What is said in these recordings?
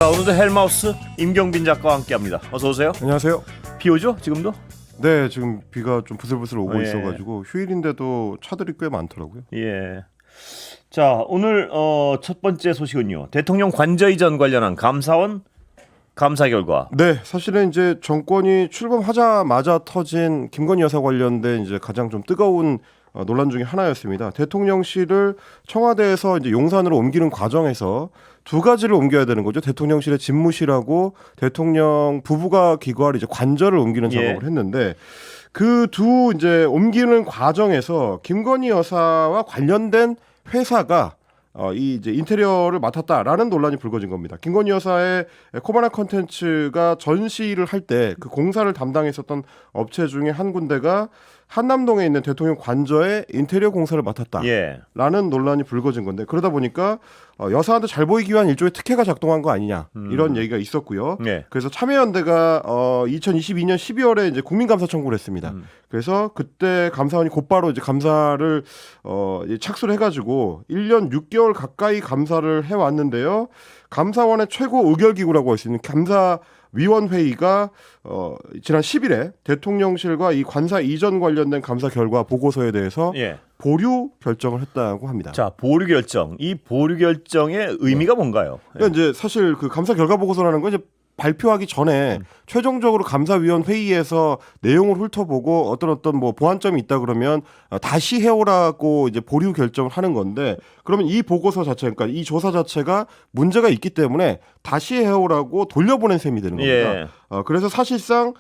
자, 오늘도 헬마우스 임경빈 작가와 함께합니다. 어서 오세요. 안녕하세요. 비 오죠? 지금도? 네, 지금 비가 좀 부슬부슬 오고 예. 있어가지고 휴일인데도 차들이 꽤 많더라고요. 예. 자, 오늘 첫 번째 소식은요. 대통령 관저 이전 관련한 감사원 감사 결과. 네, 사실은 이제 정권이 출범하자마자 터진 김건희 여사 관련된 이제 가장 좀 뜨거운 논란 중에 하나였습니다. 대통령실을 청와대에서 이제 용산으로 옮기는 과정에서 두 가지를 옮겨야 되는 거죠. 대통령실의 집무실하고 대통령 부부가 기거할 이제 관저를 옮기는 작업을 했는데 그 두 이제 옮기는 과정에서 김건희 여사와 관련된 회사가 이 이제 인테리어를 맡았다라는 논란이 불거진 겁니다. 김건희 여사의 코바나 컨텐츠가 전시를 할 때 그 공사를 담당했었던 업체 중에 한 군데가 한남동에 있는 대통령 관저에 인테리어 공사를 맡았다라는 논란이 불거진 건데, 그러다 보니까 여사한테 잘 보이기 위한 일종의 특혜가 작동한 거 아니냐 이런 얘기가 있었고요. 그래서 참여연대가 2022년 12월에 이제 국민감사 청구를 했습니다. 그래서 그때 감사원이 곧바로 이제 감사를 착수를 해가지고 1년 6개월 가까이 감사를 해왔는데요. 감사원의 최고 의결기구라고 할 수 있는 감사위원회의가 지난 10일에 대통령실과 이 관사 이전 관련된 감사 결과 보고서에 대해서 보류 결정을 했다고 합니다. 자, 보류 결정. 이 보류 결정의 의미가 뭔가요? 그러니까 이제 사실 그 감사 결과 보고서라는 건 이제 발표하기 전에 최종적으로 감사위원 회의에서 내용을 훑어보고 어떤 뭐 보완점이 있다 그러면 다시 해오라고 이제 보류 결정을 하는 건데, 그러면 이 보고서 자체, 그러니까 이 조사 자체가 문제가 있기 때문에 다시 해오라고 돌려보낸 셈이 되는 겁니다. 그래서 사실상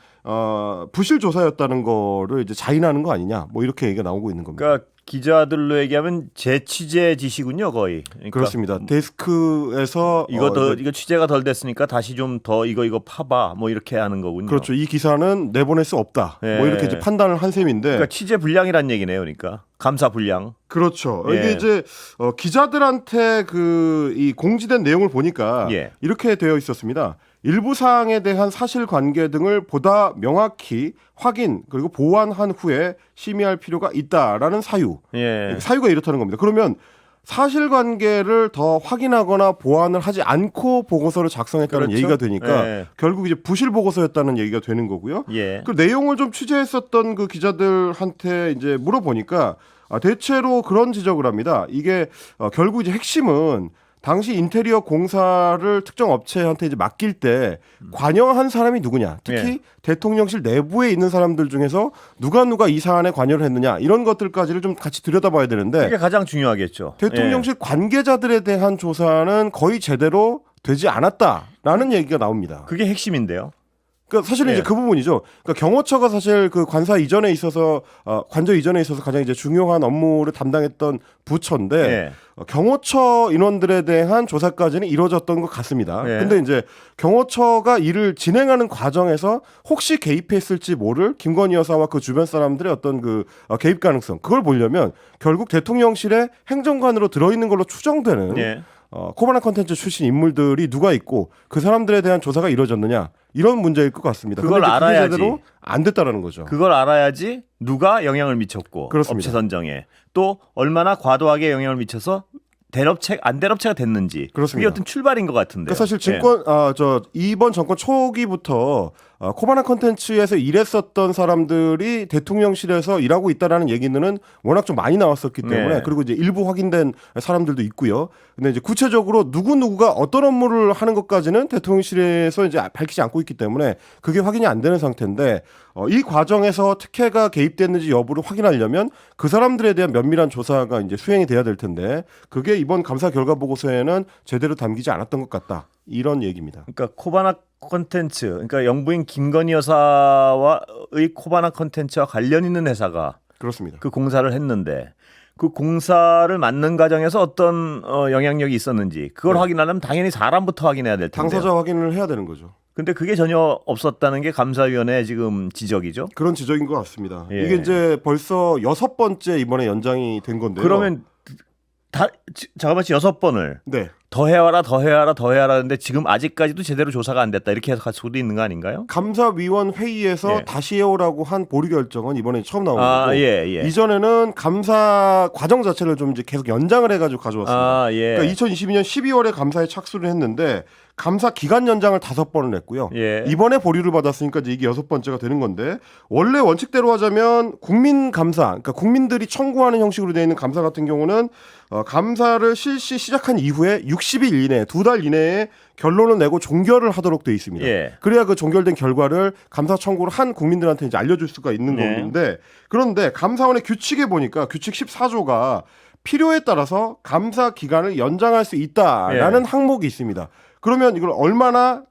부실 조사였다는 거를 이제 자인하는 거 아니냐, 뭐 이렇게 얘기가 나오고 있는 겁니다. 그러니까 기자들로 얘기하면 재취재 지시군요, 거의. 그러니까 그렇습니다. 데스크에서 이거 취재가 덜 됐으니까 다시 좀 더 이거 파봐, 뭐 이렇게 하는 거군요. 그렇죠. 이 기사는 내보낼 수 없다. 뭐 이렇게 이제 판단을 한 셈인데. 그러니까 취재 불량이란 얘기네요, 그러니까 감사 불량. 그렇죠. 이게 이제 기자들한테 이 공지된 내용을 보니까 이렇게 되어 있었습니다. 일부 사항에 대한 사실관계 등을 보다 명확히 확인 그리고 보완한 후에 심의할 필요가 있다라는 사유가 이렇다는 겁니다. 그러면 사실관계를 더 확인하거나 보완을 하지 않고 보고서를 작성했다는 얘기가 되니까 결국 이제 부실 보고서였다는 얘기가 되는 거고요. 그 내용을 좀 취재했었던 그 기자들한테 이제 물어보니까 대체로 그런 지적을 합니다. 이게 결국 이제 핵심은 당시 인테리어 공사를 특정 업체한테 이제 맡길 때 관여한 사람이 누구냐, 특히 대통령실 내부에 있는 사람들 중에서 누가 이 사안에 관여를 했느냐, 이런 것들까지를 좀 같이 들여다봐야 되는데, 그게 가장 중요하겠죠. 대통령실 관계자들에 대한 조사는 거의 제대로 되지 않았다라는 얘기가 나옵니다. 그게 핵심인데요. 그러니까 사실은 이제 그 부분이죠. 그러니까 경호처가 사실 그 관저 이전에 있어서 가장 이제 중요한 업무를 담당했던 부처인데 경호처 인원들에 대한 조사까지는 이루어졌던 것 같습니다. 근데 이제 경호처가 일을 진행하는 과정에서 혹시 개입했을지 모를 김건희 여사와 그 주변 사람들의 어떤 그 개입 가능성, 그걸 보려면 결국 대통령실의 행정관으로 들어있는 걸로 추정되는 코바나 컨텐츠 출신 인물들이 누가 있고 그 사람들에 대한 조사가 이루어졌느냐, 이런 문제일 것 같습니다. 그걸 알아야지. 제대로 안 됐다라는 거죠. 그걸 알아야지 누가 영향을 미쳤고, 그렇습니다. 업체 선정에 또 얼마나 과도하게 영향을 미쳐서 안 된 업체가 됐는지. 그렇습니다. 그게 어떤 출발인 것 같은데. 그러니까 사실 이번 정권 초기부터 코바나 컨텐츠에서 일했었던 사람들이 대통령실에서 일하고 있다라는 얘기는 워낙 좀 많이 나왔었기 때문에 그리고 이제 일부 확인된 사람들도 있고요. 근데 이제 구체적으로 누구가 어떤 업무를 하는 것까지는 대통령실에서 이제 밝히지 않고 있기 때문에 그게 확인이 안 되는 상태인데, 이 과정에서 특혜가 개입됐는지 여부를 확인하려면 그 사람들에 대한 면밀한 조사가 이제 수행이 돼야 될 텐데, 그게 이번 감사 결과 보고서에는 제대로 담기지 않았던 것 같다, 이런 얘기입니다. 그러니까 코바나 컨텐츠, 그러니까 영부인 김건희 여사와의 코바나 컨텐츠와 관련 있는 회사가 그렇습니다. 그 공사를 했는데 그 공사를 맡는 과정에서 어떤 영향력이 있었는지 그걸 확인하려면 당연히 사람부터 확인해야 될 텐데 당사자 확인을 해야 되는 거죠. 근데 그게 전혀 없었다는 게 감사위원회의 지금 지적이죠. 그런 지적인 것 같습니다. 이게 이제 벌써 6번째 이번에 연장이 된 건데요. 그러면 자가마치 6번을 더 해와라 하는데 지금 아직까지도 제대로 조사가 안 됐다, 이렇게 해서 갈 수도 있는 거 아닌가요? 감사위원 회의에서 다시 해오라고 한 보류 결정은 이번에 처음 나온 거고, 이전에는 감사 과정 자체를 좀 이제 계속 연장을 해가지고 가져왔습니다. 그러니까 2022년 12월에 감사에 착수를 했는데 감사 기간 연장을 5번을 했고요. 예. 이번에 보류를 받았으니까 이제 이게 6번째가 되는 건데 원래 원칙대로 하자면 국민 감사, 그러니까 국민들이 청구하는 형식으로 되어 있는 감사 같은 경우는 감사를 시작한 이후에 60일 이내, 2달 이내에 결론을 내고 종결을 하도록 되어 있습니다. 예. 그래야 그 종결된 결과를 감사 청구를 한 국민들한테 이제 알려줄 수가 있는 건데 그런데 감사원의 규칙에 보니까 규칙 14조가 필요에 따라서 감사 기간을 연장할 수 있다라는 항목이 있습니다. 그러면 이걸 얼마나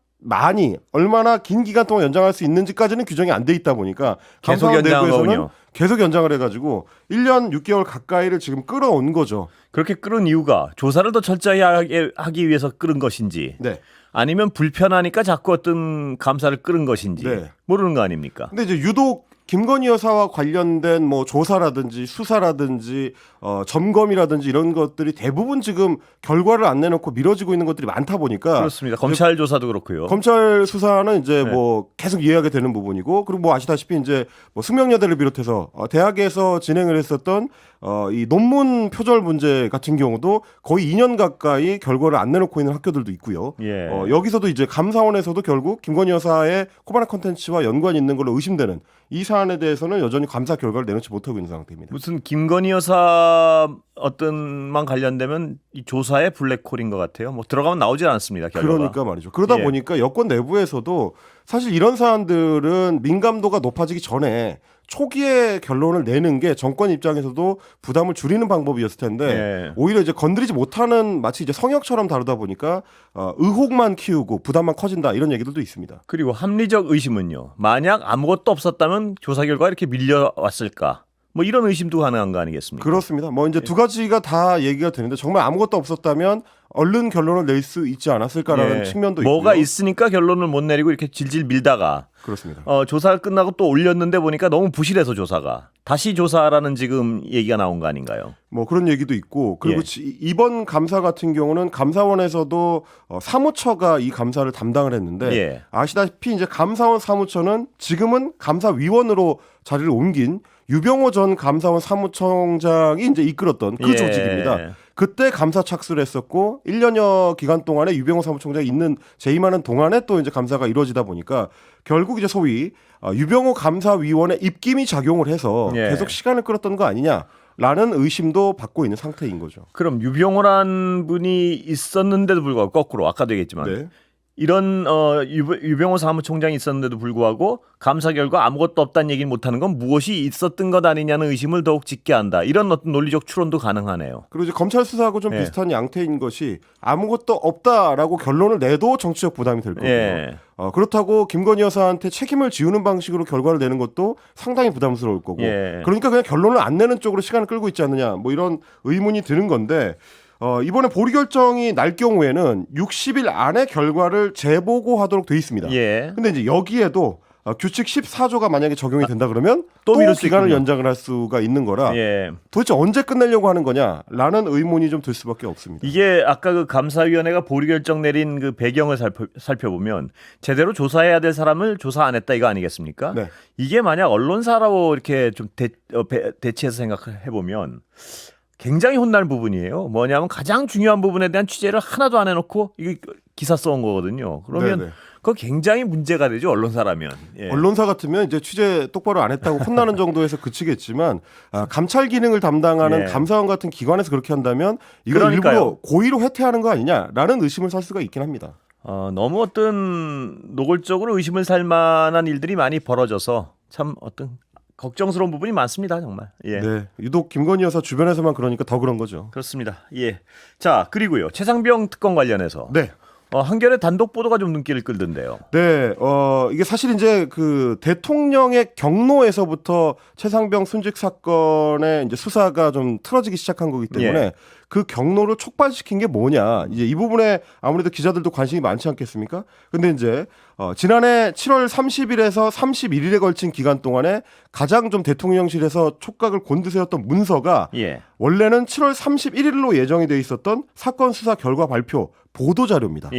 긴 기간 동안 연장할 수 있는지까지는 규정이 안 돼 있다 보니까 계속 감사원 내부에서는 연장하군요. 계속 연장을 해가지고 1년 6개월 가까이를 지금 끌어온 거죠. 그렇게 끌은 이유가 조사를 더 철저히 하기 위해서 끌은 것인지 네. 아니면 불편하니까 자꾸 어떤 감사를 끌은 것인지 네. 모르는 거 아닙니까? 근데 이제 유독 김건희 여사와 관련된 뭐 조사라든지 수사라든지 점검이라든지 이런 것들이 대부분 지금 결과를 안 내놓고 미뤄지고 있는 것들이 많다 보니까 그렇습니다. 검찰 조사도 그렇고요. 검찰 수사는 이제 뭐 계속 이해하게 되는 부분이고 그리고 뭐 아시다시피 이제 뭐 숙명여대를 비롯해서 대학에서 진행을 했었던 이 논문 표절 문제 같은 경우도 거의 2년 가까이 결과를 안 내놓고 있는 학교들도 있고요. 예. 여기서도 이제 감사원에서도 결국 김건희 여사의 코바나 콘텐츠와 연관이 있는 걸로 의심되는 이 사안에 대해서는 여전히 감사 결과를 내놓지 못하고 있는 상태입니다. 무슨 김건희 여사 어떤만 관련되면 이 조사의 블랙홀인 것 같아요. 뭐 들어가면 나오질 않습니다. 결과가. 그러니까 말이죠. 그러다 보니까 여권 내부에서도 사실 이런 사안들은 민감도가 높아지기 전에 초기에 결론을 내는 게 정권 입장에서도 부담을 줄이는 방법이었을 텐데 오히려 이제 건드리지 못하는 마치 이제 성역처럼 다루다 보니까 의혹만 키우고 부담만 커진다 이런 얘기들도 있습니다. 그리고 합리적 의심은요. 만약 아무것도 없었다면 조사 결과가 이렇게 밀려왔을까? 뭐 이런 의심도 가능한 거 아니겠습니까? 그렇습니다. 뭐 이제 두 가지가 다 얘기가 되는데 정말 아무것도 없었다면 얼른 결론을 낼 수 있지 않았을까라는 측면도 있고요. 뭐가 있으니까 결론을 못 내리고 이렇게 질질 밀다가 그렇습니다. 조사가 끝나고 또 올렸는데 보니까 너무 부실해서 조사가 다시 조사라는 지금 얘기가 나온 거 아닌가요? 뭐 그런 얘기도 있고 그리고 이번 감사 같은 경우는 감사원에서도 사무처가 이 감사를 담당을 했는데 아시다시피 이제 감사원 사무처는 지금은 감사위원으로 자리를 옮긴 유병호 전 감사원 사무총장이 이제 이끌었던 그 조직입니다. 그때 감사 착수를 했었고 1년여 기간 동안에 유병호 사무총장이 재임하는 동안에 또 이제 감사가 이루어지다 보니까 결국 이제 소위 유병호 감사위원회 입김이 작용을 해서 계속 시간을 끌었던 거 아니냐라는 의심도 받고 있는 상태인 거죠. 그럼 유병호란 분이 있었는데도 불구하고 거꾸로 아까도 얘기했지만 이런 유병호 사무총장이 있었는데도 불구하고 감사 결과 아무것도 없다는 얘기를 못하는 건 무엇이 있었던 것 아니냐는 의심을 더욱 짓게 한다. 이런 어떤 논리적 추론도 가능하네요. 그리고 이제 검찰 수사하고 좀 비슷한 양태인 것이 아무것도 없다라고 결론을 내도 정치적 부담이 될 거고요. 그렇다고 김건희 여사한테 책임을 지우는 방식으로 결과를 내는 것도 상당히 부담스러울 거고 그러니까 그냥 결론을 안 내는 쪽으로 시간을 끌고 있지 않느냐 뭐 이런 의문이 드는 건데 이번에 보류 결정이 날 경우에는 60일 안에 결과를 재보고하도록 돼 있습니다. 근데 이제 여기에도 규칙 14조가 만약에 적용이 된다 그러면 또 기간을 연장을 할 수가 있는 거라 도대체 언제 끝내려고 하는 거냐라는 의문이 좀 들 수밖에 없습니다. 이게 아까 그 감사위원회가 보류 결정 내린 그 배경을 살펴보면 제대로 조사해야 될 사람을 조사 안 했다 이거 아니겠습니까? 이게 만약 언론사라고 이렇게 좀 대치해서 생각해 보면 굉장히 혼날 부분이에요. 뭐냐면 가장 중요한 부분에 대한 취재를 하나도 안 해놓고 이게 기사 써온 거거든요. 그러면 그거 굉장히 문제가 되죠. 언론사라면. 언론사 같으면 이제 취재 똑바로 안 했다고 혼나는 정도에서 그치겠지만 감찰 기능을 담당하는 감사원 같은 기관에서 그렇게 한다면 이걸 일부러 고의로 회퇴하는 거 아니냐라는 의심을 살 수가 있긴 합니다. 너무 어떤 노골적으로 의심을 살 만한 일들이 많이 벌어져서 참 어떤 걱정스러운 부분이 많습니다, 정말. 유독 김건희 여사 주변에서만 그러니까 더 그런 거죠. 그렇습니다. 자, 그리고요. 최상병 특검 관련해서 한겨레 단독 보도가 좀 눈길을 끌던데요. 이게 사실 이제 그 대통령의 경로에서부터 최상병 순직 사건의 이제 수사가 좀 틀어지기 시작한 거기 때문에 그 경로를 촉발시킨 게 뭐냐. 이제 이 부분에 아무래도 기자들도 관심이 많지 않겠습니까? 근데 이제 지난해 7월 30일에서 31일에 걸친 기간 동안에 가장 좀 대통령실에서 촉각을 곤두세웠던 문서가 원래는 7월 31일로 예정이 돼 있었던 사건 수사 결과 발표 보도 자료입니다.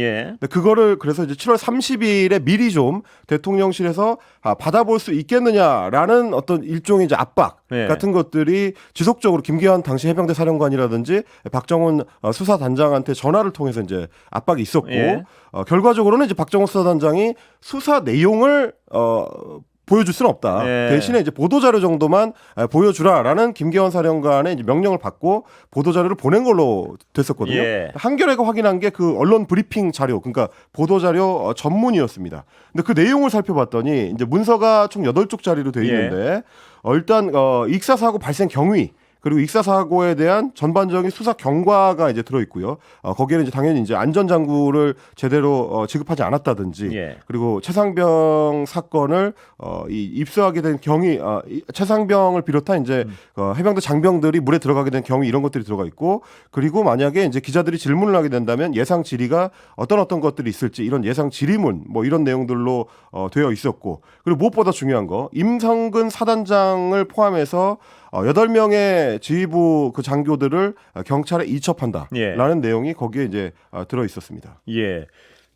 그거를 그래서 이제 7월 30일에 미리 좀 대통령실에서 받아볼 수 있겠느냐라는 어떤 일종의 이제 압박 예. 같은 것들이 지속적으로 김기환 당시 해병대 사령관이라든지 박정훈 수사단장한테 전화를 통해서 이제 압박이 있었고 예. 결과적으로는 이제 박정훈 수사단장이 수사 내용을 보여줄 수는 없다. 예. 대신에 이제 보도자료 정도만 보여주라라는 김기환 사령관의 이제 명령을 받고 보도자료를 보낸 걸로 됐었거든요. 예. 한겨레가 확인한 게 그 언론 브리핑 자료, 그러니까 보도자료 전문이었습니다. 근데 그 내용을 살펴봤더니 이제 문서가 총 8쪽짜리로 되어 있는데 일단 익사사고 발생 경위, 그리고 익사사고에 대한 전반적인 수사 경과가 이제 들어있고요. 거기에는 이제 당연히 이제 안전장구를 제대로 지급하지 않았다든지, 예. 그리고 최상병 사건을 입수하게 된 경위, 최상병을 비롯한 이제 해병대 장병들이 물에 들어가게 된 경위 이런 것들이 들어가 있고, 그리고 만약에 이제 기자들이 질문을 하게 된다면 예상 질의가 어떤 것들이 있을지 이런 예상 질의문 뭐 이런 내용들로 되어 있었고, 그리고 무엇보다 중요한 거 임성근 사단장을 포함해서 8명의 지휘부 그 장교들을 경찰에 이첩한다라는 내용이 거기에 이제 들어 있었습니다. 예.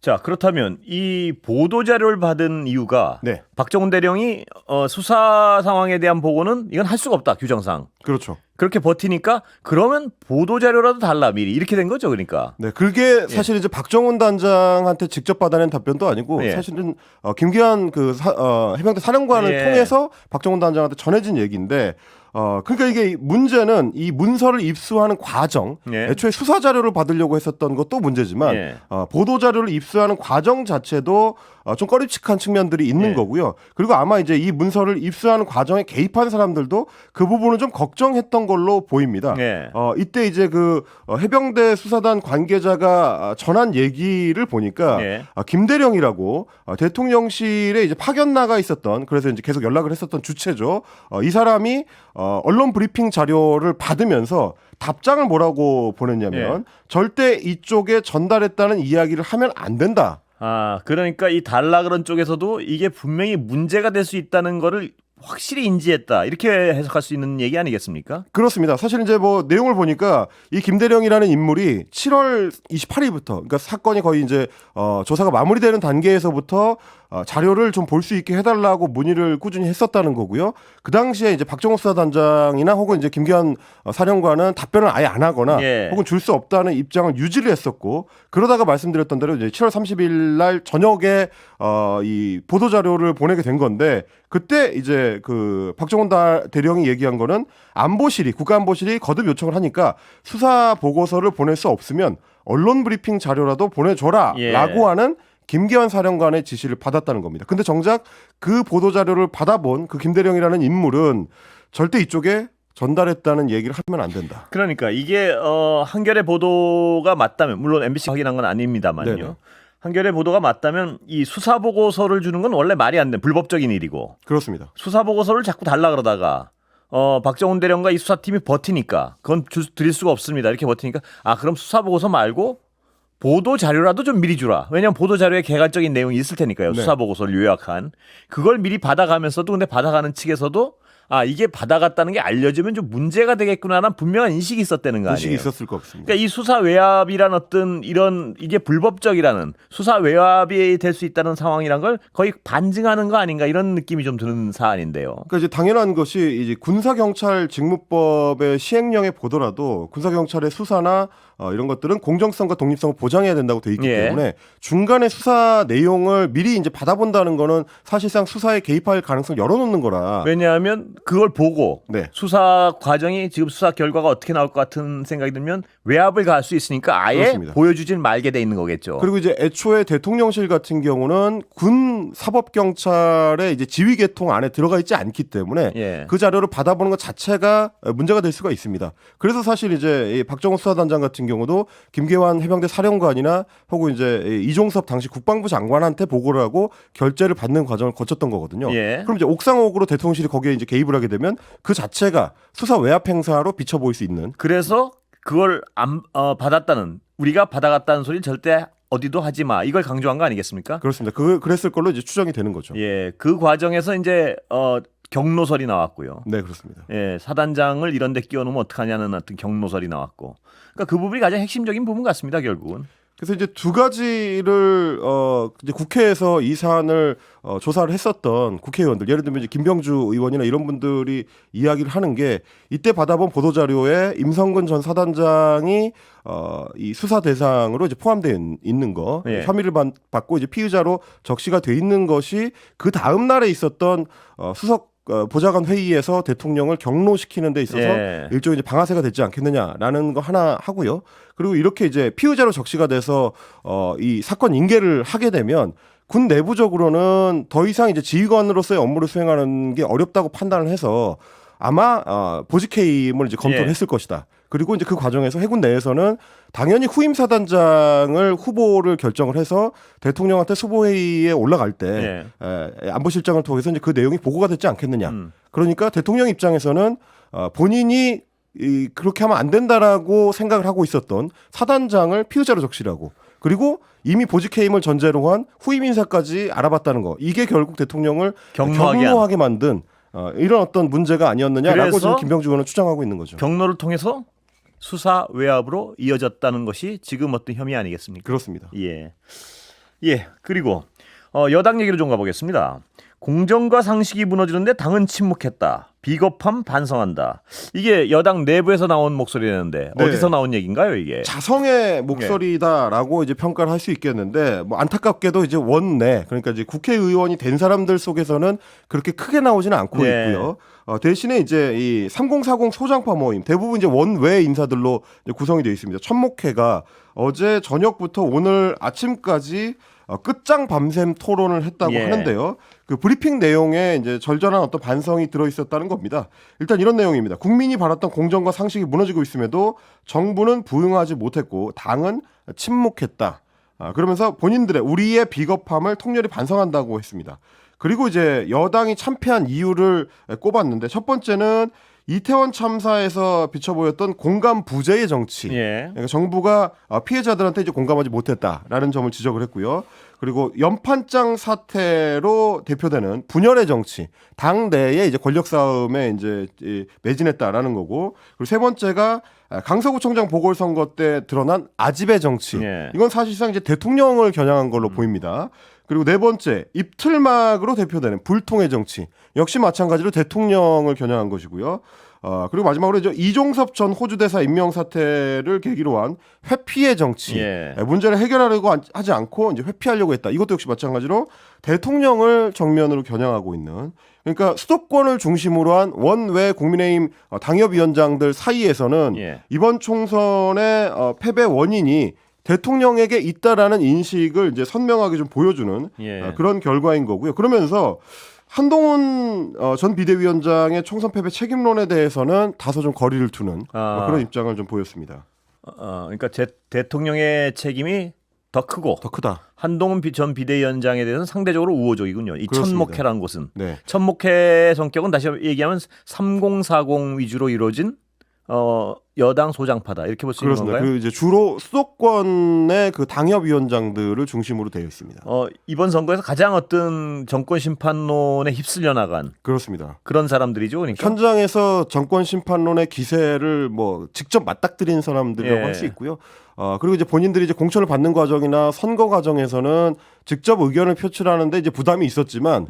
자, 그렇다면 이 보도 자료를 받은 이유가 박정훈 대령이 수사 상황에 대한 보고는 이건 할 수가 없다, 규정상. 그렇죠. 그렇게 버티니까 그러면 보도 자료라도 달라 미리 이렇게 된 거죠, 그러니까. 네, 그게 사실 이제 박정훈 단장한테 직접 받아낸 답변도 아니고 사실은 김기환 그 해병대 사령관을 통해서 박정훈 단장한테 전해진 얘기인데. 그러니까 이게 문제는 이 문서를 입수하는 과정, 애초에 수사 자료를 받으려고 했었던 것도 문제지만 보도 자료를 입수하는 과정 자체도 좀 꺼림칙한 측면들이 있는 거고요. 그리고 아마 이제 이 문서를 입수하는 과정에 개입한 사람들도 그 부분을 좀 걱정했던 걸로 보입니다. 이때 이제 그 해병대 수사단 관계자가 전한 얘기를 보니까 김대령이라고 대통령실에 이제 파견 나가 있었던, 그래서 이제 계속 연락을 했었던 주체죠. 이 사람이 언론 브리핑 자료를 받으면서 답장을 뭐라고 보냈냐면 절대 이쪽에 전달했다는 이야기를 하면 안 된다. 그러니까 이 달라 그런 쪽에서도 이게 분명히 문제가 될 수 있다는 거를 확실히 인지했다, 이렇게 해석할 수 있는 얘기 아니겠습니까? 그렇습니다. 사실 이제 뭐 내용을 보니까 이 김대령이라는 인물이 7월 28일부터, 그러니까 사건이 거의 이제 조사가 마무리되는 단계에서부터 자료를 좀 볼 수 있게 해달라고 문의를 꾸준히 했었다는 거고요. 그 당시에 이제 박정훈 수사단장이나 혹은 이제 김기환 사령관은 답변을 아예 안 하거나 혹은 줄 수 없다는 입장을 유지를 했었고, 그러다가 말씀드렸던 대로 이제 7월 30일 날 저녁에 이 보도 자료를 보내게 된 건데, 그때 이제 그 박정훈 대령이 얘기한 거는 국가안보실이 거듭 요청을 하니까 수사 보고서를 보낼 수 없으면 언론 브리핑 자료라도 보내줘라라고 하는 김기환 사령관의 지시를 받았다는 겁니다. 근데 정작 그 보도 자료를 받아본 그 김대령이라는 인물은 절대 이쪽에 전달했다는 얘기를 하면 안 된다. 그러니까 이게 한겨레 보도가 맞다면, 물론 MBC가 확인한 건 아닙니다만요. 네네. 한겨레 보도가 맞다면 이 수사 보고서를 주는 건 원래 말이 안 돼, 불법적인 일이고. 그렇습니다. 수사 보고서를 자꾸 달라 그러다가 박정훈 대령과 이 수사팀이 버티니까 그건 드릴 수가 없습니다, 이렇게 버티니까 그럼 수사 보고서 말고 보도 자료라도 좀 미리 주라. 왜냐하면 보도 자료에 개괄적인 내용이 있을 테니까요. 수사 보고서를 요약한 그걸 미리 받아가면서도, 근데 받아가는 측에서도 이게 받아갔다는 게 알려지면 좀 문제가 되겠구나라는 분명한 인식이 있었다는 거 아니에요. 인식이 있었을 것 같습니다. 그러니까 이 수사 외압이란 어떤 이런 이게 불법적이라는, 수사 외압이 될 수 있다는 상황이란 걸 거의 반증하는 거 아닌가, 이런 느낌이 좀 드는 사안인데요. 그러니까 이제 당연한 것이 이제 군사경찰 직무법의 시행령에 보더라도 군사경찰의 수사나 이런 것들은 공정성과 독립성을 보장해야 된다고 돼 있기 때문에 중간에 수사 내용을 미리 이제 받아본다는 거는 사실상 수사에 개입할 가능성을 열어놓는 거라. 왜냐하면 그걸 보고 수사 과정이 지금 수사 결과가 어떻게 나올 것 같은 생각이 들면 외압을 가할 수 있으니까 아예 그렇습니다. 보여주진 말게 돼 있는 거겠죠. 그리고 이제 애초에 대통령실 같은 경우는 군 사법경찰의 이제 지휘계통 안에 들어가 있지 않기 때문에 그 자료를 받아보는 것 자체가 문제가 될 수가 있습니다. 그래서 사실 이제 이 박정훈 수사단장 같은 경우도 김계환 해병대 사령관이나 혹은 이제 이종섭 당시 국방부 장관한테 보고를 하고 결재를 받는 과정을 거쳤던 거거든요. 그럼 이제 옥상옥으로 대통령실이 거기에 이제 개입을 하게 되면 그 자체가 수사 외압 행사로 비춰 보일 수 있는. 그래서 그걸 받았다는, 우리가 받아갔다는 소리 절대 어디도 하지 마, 이걸 강조한 거 아니겠습니까? 그렇습니다. 그랬을 걸로 이제 추정이 되는 거죠. 그 과정에서 이제 경로설이 나왔고요. 네, 그렇습니다. 사단장을 이런 데 끼워놓으면 어떡하냐는 어떤 경로설이 나왔고. 그러니까 그 부분이 가장 핵심적인 부분 같습니다, 결국은. 그래서 이제 두 가지를 이제 국회에서 이 사안을 조사를 했었던 국회의원들, 예를 들면 이제 김병주 의원이나 이런 분들이 이야기를 하는 게, 이때 받아본 보도 자료에 임성근 전 사단장이 이 수사 대상으로 이제 포함되어 있는 거, 예. 혐의를 받고 이제 피의자로 적시가 돼 있는 것이 그 다음 날에 있었던 수석 보좌관 회의에서 대통령을 경로시키는 데 있어서 예. 일종의 이제 방아쇠가 됐지 않겠느냐라는 거 하나 하고요. 그리고 이렇게 이제 피의자로 적시가 돼서 이 사건 인계를 하게 되면 군 내부적으로는 더 이상 이제 지휘관으로서의 업무를 수행하는 게 어렵다고 판단을 해서 아마 보직해임을 이제 검토를 예. 했을 것이다. 그리고 이제 그 과정에서 해군 내에서는 당연히 후임 사단장을 후보를 결정을 해서 대통령한테 수보회의에 올라갈 때 안보실장을 통해서 이제 그 내용이 보고가 됐지 않겠느냐. 그러니까 대통령 입장에서는 본인이 그렇게 하면 안 된다라고 생각을 하고 있었던 사단장을 피의자로 적시라고, 그리고 이미 보직해임을 전제로 한 후임 인사까지 알아봤다는 거, 이게 결국 대통령을 경로하게 만든 이런 어떤 문제가 아니었느냐라고 지금 김병주 의원은 추정하고 있는 거죠. 경로를 통해서 수사 외압으로 이어졌다는 것이 지금 어떤 혐의 아니겠습니까? 그렇습니다. 예. 그리고 여당 얘기를 좀 가보겠습니다. 공정과 상식이 무너지는데 당은 침묵했다. 비겁함 반성한다. 이게 여당 내부에서 나온 목소리였는데 네. 어디서 나온 얘기인가요, 이게? 자성의 목소리다라고 이제 평가를 할 수 있겠는데, 뭐 안타깝게도 이제 원내, 그러니까 이제 국회의원이 된 사람들 속에서는 그렇게 크게 나오지는 않고 있고요. 대신에 이제 이 3040 소장파 모임, 대부분 이제 원외 인사들로 이제 구성이 되어 있습니다. 천목회가 어제 저녁부터 오늘 아침까지 끝장 밤샘 토론을 했다고 하는데요. 그 브리핑 내용에 이제 절절한 어떤 반성이 들어 있었다는 겁니다. 일단 이런 내용입니다. 국민이 바랐던 공정과 상식이 무너지고 있음에도 정부는 부응하지 못했고 당은 침묵했다. 그러면서 본인들의 우리의 비겁함을 통렬히 반성한다고 했습니다. 그리고 이제 여당이 참패한 이유를 꼽았는데, 첫 번째는 이태원 참사에서 비춰보였던 공감 부재의 정치. 그러니까 정부가 피해자들한테 이제 공감하지 못했다라는 점을 지적을 했고요. 그리고 연판장 사태로 대표되는 분열의 정치, 당 내에 이제 권력 싸움에 이제 매진했다라는 거고, 그리고 세 번째가 강서구청장 보궐선거 때 드러난 아집의 정치. 이건 사실상 이제 대통령을 겨냥한 걸로 보입니다. 그리고 네 번째, 입틀막으로 대표되는 불통의 정치, 역시 마찬가지로 대통령을 겨냥한 것이고요. 그리고 마지막으로 이제 이종섭 전 호주 대사 임명 사태를 계기로 한 회피의 정치, 문제를 해결하려고 하지 않고 이제 회피하려고 했다. 이것도 역시 마찬가지로 대통령을 정면으로 겨냥하고 있는, 그러니까 수도권을 중심으로 한 원외 국민의힘 당협위원장들 사이에서는 이번 총선의 패배 원인이 대통령에게 있다라는 인식을 이제 선명하게 좀 보여주는 그런 결과인 거고요. 그러면서 한동훈 전 비대위원장의 총선 패배 책임론에 대해서는 다소 좀 거리를 두는 그런 입장을 좀 보였습니다. 그러니까 대통령의 책임이 더 크다. 한동훈 전 비대위원장에 대해서는 상대적으로 우호적이군요. 이 그렇습니다. 천목회라는 곳은. 천목회 성격은 다시 얘기하면 3040 위주로 이루어진 여당 소장파다, 이렇게 볼 수 있는 건가요? 그 이제 주로 수도권의 그 당협위원장들을 중심으로 되어 있습니다. 이번 선거에서 가장 어떤 정권 심판론에 휩쓸려 나간 그렇습니다. 그런 사람들이죠, 그러니까 현장에서 정권 심판론의 기세를 뭐 직접 맞닥뜨린 사람들이라고 할 수 있고요. 그리고 이제 본인들이 이제 공천을 받는 과정이나 선거 과정에서는 직접 의견을 표출하는데 이제 부담이 있었지만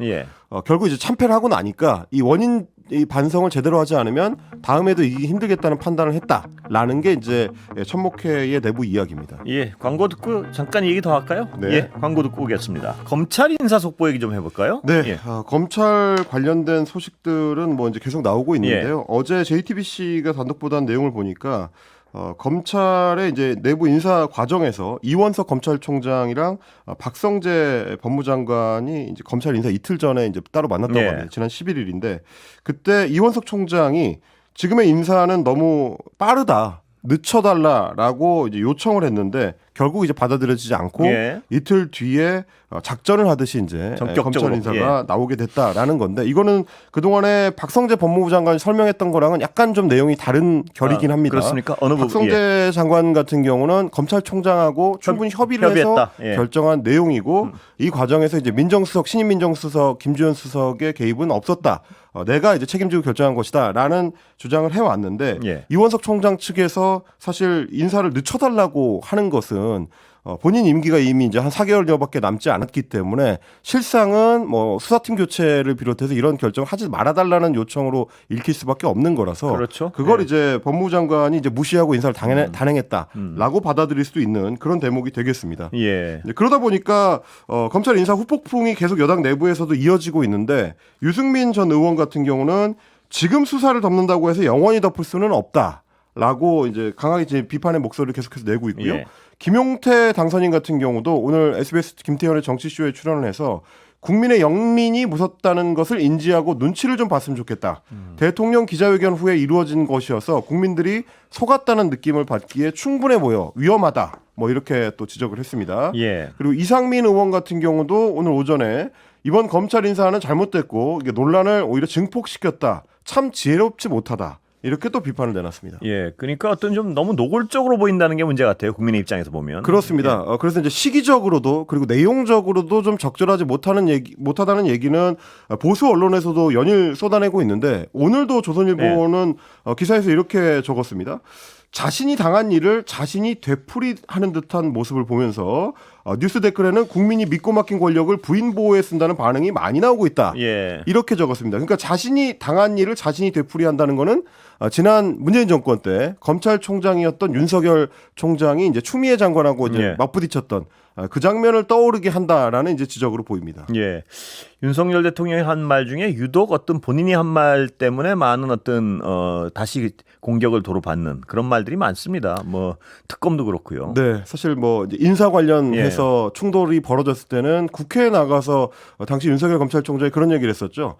결국 이제 참패를 하고 나니까 이 원인 이 반성을 제대로 하지 않으면 다음에도 이기기 힘들겠다는 판단을 했다라는 게 이제 천목회의 내부 이야기입니다. 광고 듣고 잠깐 얘기 더 할까요? 광고 듣고 오겠습니다. 검찰 인사 속보 얘기 좀 해볼까요? 검찰 관련된 소식들은 뭐 이제 계속 나오고 있는데요. 어제 JTBC가 단독 보도한 내용을 보니까 검찰의 이제 내부 인사 과정에서 이원석 검찰총장이랑 박성재 법무장관이 이제 검찰 인사 이틀 전에 이제 따로 만났다고 합니다. 지난 11일인데 그때 이원석 총장이 지금의 인사는 너무 빠르다, 늦춰달라라고 이제 요청을 했는데 결국 이제 받아들여지지 않고 이틀 뒤에 작전을 하듯이 이제 검찰 인사가 나오게 됐다라는 건데, 이거는 그동안에 박성재 법무부 장관이 설명했던 거랑은 약간 좀 내용이 다른 결이긴 합니다. 그렇습니까? 어느 박성재 장관 같은 경우는 검찰총장하고 충분히 협의를 해서 결정한 내용이고 이 과정에서 이제 민정수석, 신임 민정수석 김주현 수석의 개입은 없었다. 내가 이제 책임지고 결정한 것이다라는 주장을 해왔는데 이원석 총장 측에서 사실 인사를 늦춰달라고 하는 것은 본인 임기가 이미 이제 한 4개월여밖에 남지 않았기 때문에 실상은 뭐 수사팀 교체를 비롯해서 이런 결정을 하지 말아달라는 요청으로 읽힐 수밖에 없는 거라서 그렇죠. 그걸 이제 법무부 장관이 이제 무시하고 인사를 단행했다라고 받아들일 수도 있는 그런 대목이 되겠습니다. 예. 그러다 보니까 검찰 인사 후폭풍이 계속 여당 내부에서도 이어지고 있는데 유승민 전 의원 같은 경우는 지금 수사를 덮는다고 해서 영원히 덮을 수는 없다라고 이제 강하게 이제 비판의 목소리를 계속해서 내고 있고요. 예. 김용태 당선인 같은 경우도 오늘 SBS 김태현의 정치쇼에 출연을 해서 국민의 영린이 무섭다는 것을 인지하고 눈치를 좀 봤으면 좋겠다. 대통령 기자회견 후에 이루어진 것이어서 국민들이 속았다는 느낌을 받기에 충분해 보여 위험하다. 뭐 이렇게 또 지적을 했습니다. 예. 그리고 이상민 의원 같은 경우도 오늘 오전에 이번 검찰 인사는 잘못됐고 이게 논란을 오히려 증폭시켰다. 참 지혜롭지 못하다. 이렇게 또 비판을 내놨습니다. 예, 그러니까 어떤 좀 너무 노골적으로 보인다는 게 문제 같아요. 국민의 입장에서 보면. 그렇습니다. 예. 그래서 이제 시기적으로도 그리고 내용적으로도 좀 적절하지 못하다는 얘기는 보수 언론에서도 연일 쏟아내고 있는데 오늘도 조선일보는 기사에서 이렇게 적었습니다. 자신이 당한 일을 자신이 되풀이하는 듯한 모습을 보면서 뉴스 댓글에는 국민이 믿고 맡긴 권력을 부인 보호에 쓴다는 반응이 많이 나오고 있다. 예. 이렇게 적었습니다. 그러니까 자신이 당한 일을 자신이 되풀이한다는 거는 지난 문재인 정권 때 검찰총장이었던 윤석열 총장이 이제 추미애 장관하고 이제 예. 맞부딪혔던 그 장면을 떠오르게 한다라는 이제 지적으로 보입니다. 예. 윤석열 대통령이 한 말 중에 유독 어떤 본인이 한 말 때문에 많은 어떤 다시 공격을 도로 받는 그런 말들이 많습니다. 뭐 특검도 그렇고요. 네, 사실 뭐 이제 인사 관련해서 충돌이 벌어졌을 때는 국회에 나가서 당시 윤석열 검찰총장이 그런 얘기를 했었죠.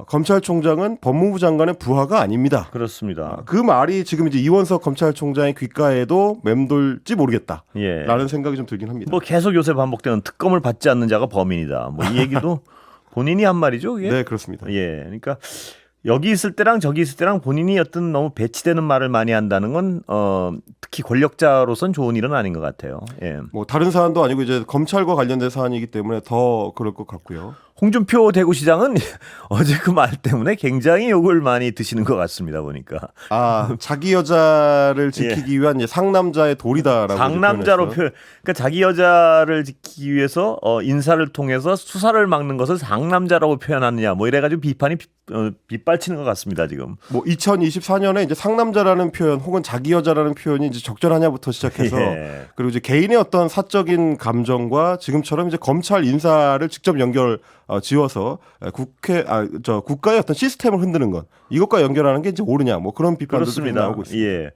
검찰총장은 법무부 장관의 부하가 아닙니다. 그렇습니다. 그 말이 지금 이제 이원석 검찰총장의 귓가에도 맴돌지 모르겠다. 예. 라는 생각이 좀 들긴 합니다. 뭐 계속 요새 반복되는 특검을 받지 않는 자가 범인이다. 뭐 이 얘기도 본인이 한 말이죠, 그게? 네, 그렇습니다. 예. 그러니까 여기 있을 때랑 저기 있을 때랑 본인이 어떤 너무 배치되는 말을 많이 한다는 건 특히 권력자로선 좋은 일은 아닌 것 같아요. 예. 뭐 다른 사안도 아니고 이제 검찰과 관련된 사안이기 때문에 더 그럴 것 같고요. 홍준표 대구시장은 어제 그 말 때문에 굉장히 욕을 많이 드시는 것 같습니다. 보니까. 자기 여자를 지키기 위한 이제 상남자의 도리다라고 상남자로 그러니까 자기 여자를 지키기 위해서 인사를 통해서 수사를 막는 것을 상남자라고 표현하느냐 뭐 이래가지고 비판이 빗발치는 것 같습니다. 지금. 뭐 2024년에 이제 상남자라는 표현 혹은 자기 여자라는 표현이 이제 적절하냐부터 시작해서 예. 그리고 이제 개인의 어떤 사적인 감정과 지금처럼 이제 검찰 인사를 직접 지어서 국가의 어떤 시스템을 흔드는 것 이것과 연결하는 게 이제 옳으냐 뭐 그런 비판도 좀 나오고 있습니다. 예.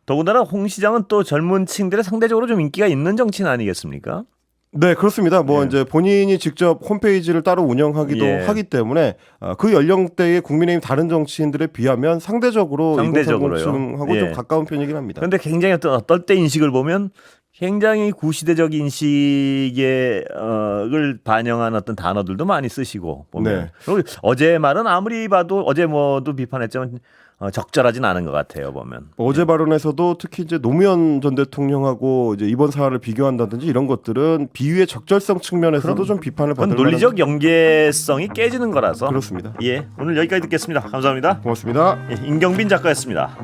더군다나 홍 시장은 또 젊은 층들의 상대적으로 좀 인기가 있는 정치인 아니겠습니까? 네, 그렇습니다. 뭐 예. 이제 본인이 직접 홈페이지를 따로 운영하기도 예. 하기 때문에 그 연령대의 국민의힘 다른 정치인들에 비하면 상대적으로 상대적으로요. 층하고 예. 좀 가까운 편이긴 합니다. 그런데 굉장히 어떨 때 인식을 보면 굉장히 구시대적 인식을 반영한 어떤 단어들도 많이 쓰시고 보면 네. 그리고 어제 말은 아무리 봐도 어제 뭐도 비판했지만 적절하진 않은 것 같아요 보면. 어제 발언에서도 특히 이제 노무현 전 대통령하고 이제 이번 사안을 비교한다든지 이런 것들은 비유의 적절성 측면에서도 좀 비판을 그건 받을 논리적 연계성이 깨지는 거라서. 그렇습니다. 예, 오늘 여기까지 듣겠습니다. 감사합니다. 고맙습니다. 예, 임경빈 작가였습니다.